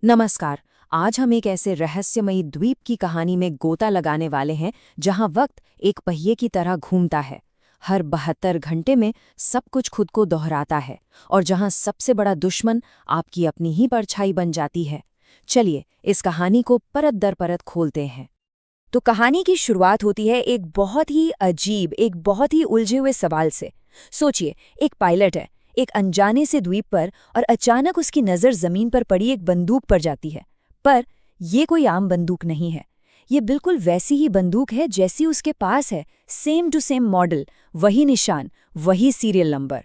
नमस्कार। आज हम एक ऐसे रहस्यमयी द्वीप की कहानी में गोता लगाने वाले हैं जहां वक्त एक पहिए की तरह घूमता है। हर 72 घंटे में सब कुछ खुद को दोहराता है और जहां सबसे बड़ा दुश्मन आपकी अपनी ही परछाई बन जाती है। चलिए इस कहानी को परत दर परत खोलते हैं। तो कहानी की शुरुआत होती है एक बहुत ही अजीब, एक बहुत ही उलझे हुए सवाल से। सोचिए, एक पायलट है एक अनजाने से द्वीप पर, और अचानक उसकी नज़र जमीन पर पड़ी एक बंदूक पर जाती है। पर ये कोई आम बंदूक नहीं है। ये बिल्कुल वैसी ही बंदूक है जैसी उसके पास है, सेम टू सेम मॉडल, वही निशान, वही सीरियल नंबर।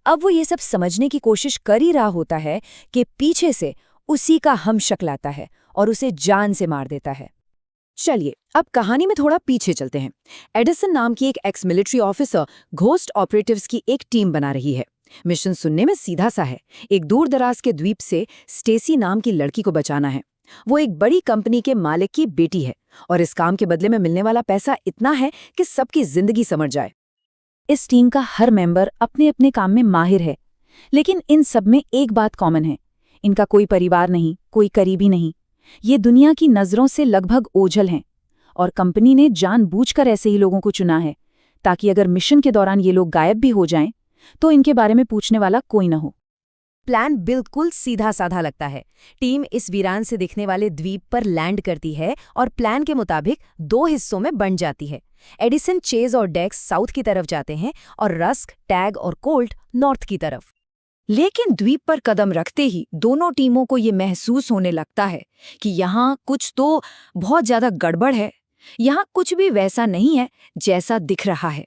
अब वो ये सब समझने की कोशिश कर ही रहा होता है कि पीछे से उसी का हमशक्ल आता है और उसे जान से मार देता है। चलिए अब कहानी में थोड़ा पीछे चलते हैं। एडिसन नाम की एक ex military officer ghost operatives की एक टीम बना रही है। मिशन सुनने में सीधा सा है। एक दूर दराज के द्वीप से स्टेसी नाम की लड़की को बचाना है। वो एक बड़ी कंपनी के मालिक की बेटी है और इस काम के बदले में मिलने वाला पैसा इतना है कि सबकी जिंदगी समझ जाए। इस टीम का हर मेंबर अपने अपने काम में माहिर है, लेकिन इन सब में एक बात कॉमन है। इनका कोई परिवार नहीं, कोई करीबी नहीं। ये दुनिया की नज़रों से लगभग ओझल हैं और कंपनी ने जानबूझकर ऐसे ही लोगों को चुना है ताकि अगर मिशन के दौरान ये लोग गायब भी हो जाएं तो इनके बारे में पूछने वाला कोई न हो। प्लान बिल्कुल सीधा साधा लगता है। टीम इस वीरान से दिखने वाले द्वीप पर लैंड करती है और प्लान के मुताबिक दो हिस्सों में बंट जाती है। एडिसन, चेज और डेक्स साउथ की तरफ जाते हैं और रस्क, टैग और कोल्ट नॉर्थ की तरफ। लेकिन द्वीप पर कदम रखते ही दोनों टीमों को ये महसूस होने लगता है कि यहाँ कुछ तो बहुत ज्यादा गड़बड़ है। यहाँ कुछ भी वैसा नहीं है जैसा दिख रहा है।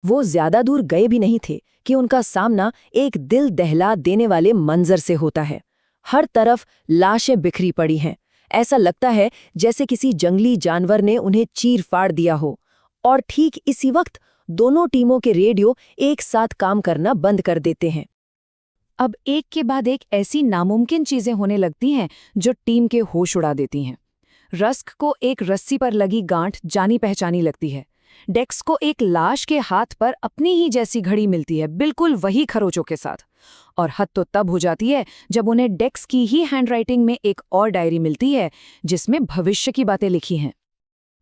वो ज्यादा दूर गए भी नहीं थे कि उनका सामना एक दिल दहला देने वाले मंजर से होता है। हर तरफ लाशें बिखरी पड़ी हैं। ऐसा लगता है जैसे किसी जंगली जानवर ने उन्हें चीर फाड़ दिया हो। और ठीक इसी वक्त दोनों टीमों के रेडियो एक साथ काम करना बंद कर देते हैं। अब एक के बाद एक ऐसी नामुमकिन चीजें होने लगती हैं जो टीम के होश उड़ा देती हैं। रस्क को एक रस्सी पर लगी गांठ जानी पहचानी लगती है। डेक्स को एक लाश के हाथ पर अपनी ही जैसी घड़ी मिलती है, बिल्कुल वही खरोचों के साथ। और हद तो तब हो जाती है जब उन्हें डेक्स की ही हैंडराइटिंग में एक और डायरी मिलती है जिसमें भविष्य की बातें लिखी हैं।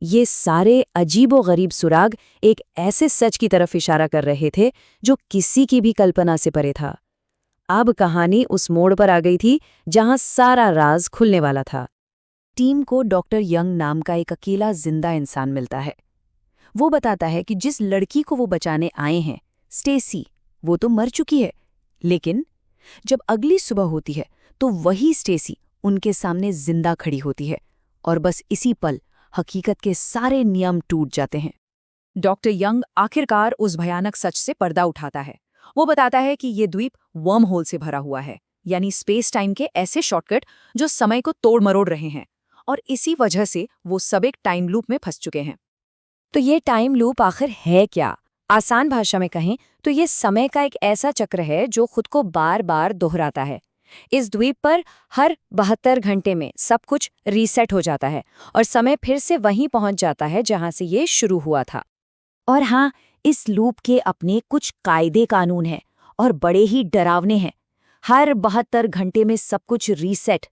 ये सारे अजीबोगरीब सुराग एक ऐसे सच की तरफ इशारा कर रहे थे जो किसी की भी कल्पना से परे था। अब कहानी उस मोड़ पर आ गई थी जहां सारा राज खुलने वाला था। टीम को डॉक्टर यंग नाम का एक अकेला जिंदा इंसान मिलता है। वो बताता है कि जिस लड़की को वो बचाने आए हैं, स्टेसी, वो तो मर चुकी है। लेकिन जब अगली सुबह होती है तो वही स्टेसी उनके सामने जिंदा खड़ी होती है और बस इसी पल हकीकत के सारे नियम टूट जाते हैं। डॉक्टर यंग आखिरकार उस भयानक सच से पर्दा उठाता है। वो बताता है कि ये द्वीप वर्म होल से भरा हुआ है, यानी स्पेस टाइम के ऐसे शॉर्टकट जो समय को तोड़ मरोड़ रहे हैं, और इसी वजह से वो सब एक टाइम लूप में फंस चुके हैं। तो ये टाइम लूप आखिर है क्या? आसान भाषा में कहें तो ये समय का एक ऐसा चक्र है जो खुद को बार बार दोहराता है। इस द्वीप पर हर 72 घंटे में सब कुछ रीसेट हो जाता है और समय फिर से वहीं पहुंच जाता है जहां से ये शुरू हुआ था। और हाँ, इस लूप के अपने कुछ कायदे कानून हैं और बड़े ही डरावने हैं। हर 72 घंटे में सब कुछ रीसेट।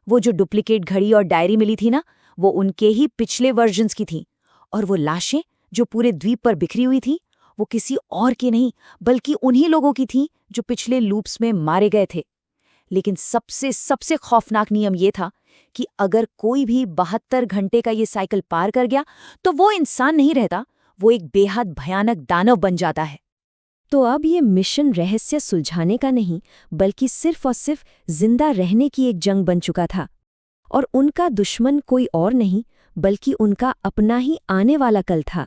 वो जो डुप्लीकेट घड़ी और डायरी मिली थी ना, वो उनके ही पिछले वर्जन्स की थी। और वो लाशें जो पूरे द्वीप पर बिखरी हुई थी, वो किसी और की नहीं बल्कि उन्हीं लोगों की थी जो पिछले लूप्स में मारे गए थे। लेकिन सबसे सबसे खौफनाक नियम ये था कि अगर कोई भी 72 घंटे का ये साइकिल पार कर गया तो वो इंसान नहीं रहता, वो एक बेहद भयानक दानव बन जाता है। तो अब ये मिशन रहस्य सुलझाने का नहीं बल्कि सिर्फ और सिर्फ जिंदा रहने की एक जंग बन चुका था। और उनका दुश्मन कोई और नहीं बल्कि उनका अपना ही आने वाला कल था।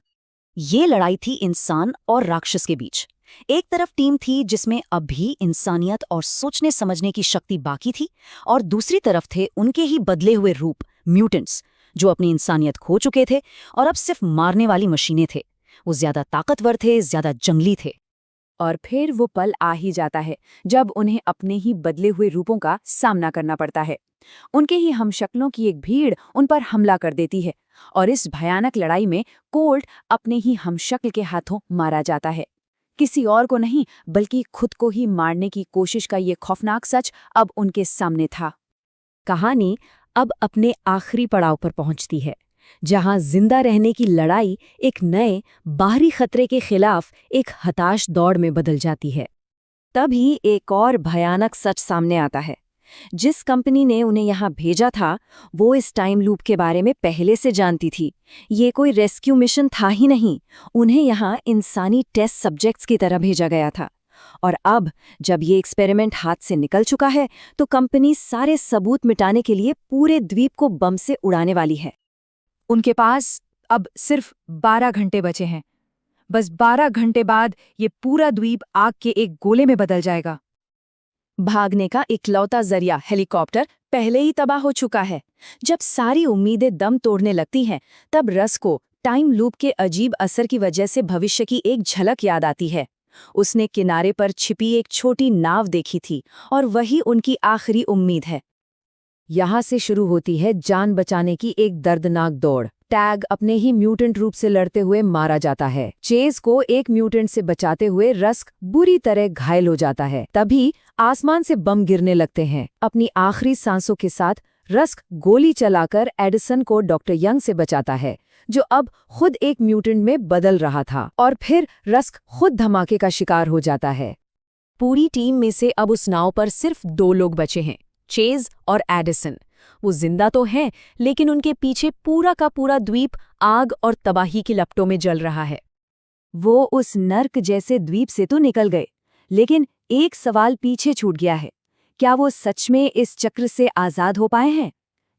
ये लड़ाई थी इंसान और राक्षस के बीच। एक तरफ टीम थी जिसमें अब भी इंसानियत और सोचने समझने की शक्ति बाकी थी, और दूसरी तरफ थे उनके ही बदले हुए रूप, म्यूटेंट्स, जो अपनी इंसानियत खो चुके थे और अब सिर्फ मारने वाली मशीनें थे। वो ज्यादा ताकतवर थे, ज्यादा जंगली थे। और फिर वो पल आ ही जाता है जब उन्हें अपने ही बदले हुए रूपों का सामना करना पड़ता है। उनके ही हमशक्लों की एक भीड़ उन पर हमला कर देती है और इस भयानक लड़ाई में कोल्ट अपने ही हमशक्ल के हाथों मारा जाता है। किसी और को नहीं बल्कि खुद को ही मारने की कोशिश का ये खौफनाक सच अब उनके सामने था। कहानी अब अपने आखिरी पड़ाव पर पहुंचती है, जहां जिंदा रहने की लड़ाई एक नए बाहरी खतरे के खिलाफ एक हताश दौड़ में बदल जाती है। तभी एक और भयानक सच सामने आता है। जिस कंपनी ने उन्हें यहाँ भेजा था, वो इस टाइम लूप के बारे में पहले से जानती थी। ये कोई रेस्क्यू मिशन था ही नहीं, उन्हें यहाँ इंसानी टेस्ट सब्जेक्ट्स की तरह भेजा गया था। और अब जब ये एक्सपेरिमेंट हाथ से निकल चुका है, तो कंपनी सारे सबूत मिटाने के लिए पूरे द्वीप को बम से उड़ाने वाली है। उनके पास अब सिर्फ 12 घंटे बचे हैं। बस 12 घंटे बाद ये पूरा द्वीप आग के एक गोले में बदल जाएगा। भागने का इकलौता जरिया हेलीकॉप्टर पहले ही तबाह हो चुका है। जब सारी उम्मीदें दम तोड़ने लगती हैं, तब रस को टाइम लूप के अजीब असर की वजह से भविष्य की एक झलक याद आती है। उसने किनारे पर छिपी एक छोटी नाव देखी थी, और वही उनकी आखिरी उम्मीद है। यहाँ से शुरू होती है जान बचाने की एक दर्दनाक दौड़। टैग अपने ही म्यूटेंट रूप से लड़ते हुए मारा जाता है। चेज को एक म्यूटेंट से बचाते हुए रस्क बुरी तरह घायल हो जाता है। तभी आसमान से बम गिरने लगते हैं। अपनी आखिरी सांसों के साथ रस्क गोली चलाकर एडिसन को डॉक्टर यंग से बचाता है, जो अब खुद एक म्यूटेंट में बदल रहा था। और फिर रस्क खुद धमाके का शिकार हो जाता है। पूरी टीम में से अब उस नाव पर सिर्फ 2 लोग बचे हैं, चेज और एडिसन। वो जिंदा तो हैं, लेकिन उनके पीछे पूरा का पूरा द्वीप आग और तबाही की लपटों में जल रहा है। वो उस नर्क जैसे द्वीप से तो निकल गए, लेकिन एक सवाल पीछे छूट गया है। क्या वो सच में इस चक्र से आजाद हो पाए हैं,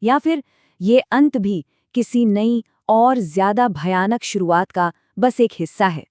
या फिर ये अंत भी किसी नई और ज्यादा भयानक शुरुआत का बस एक हिस्सा है?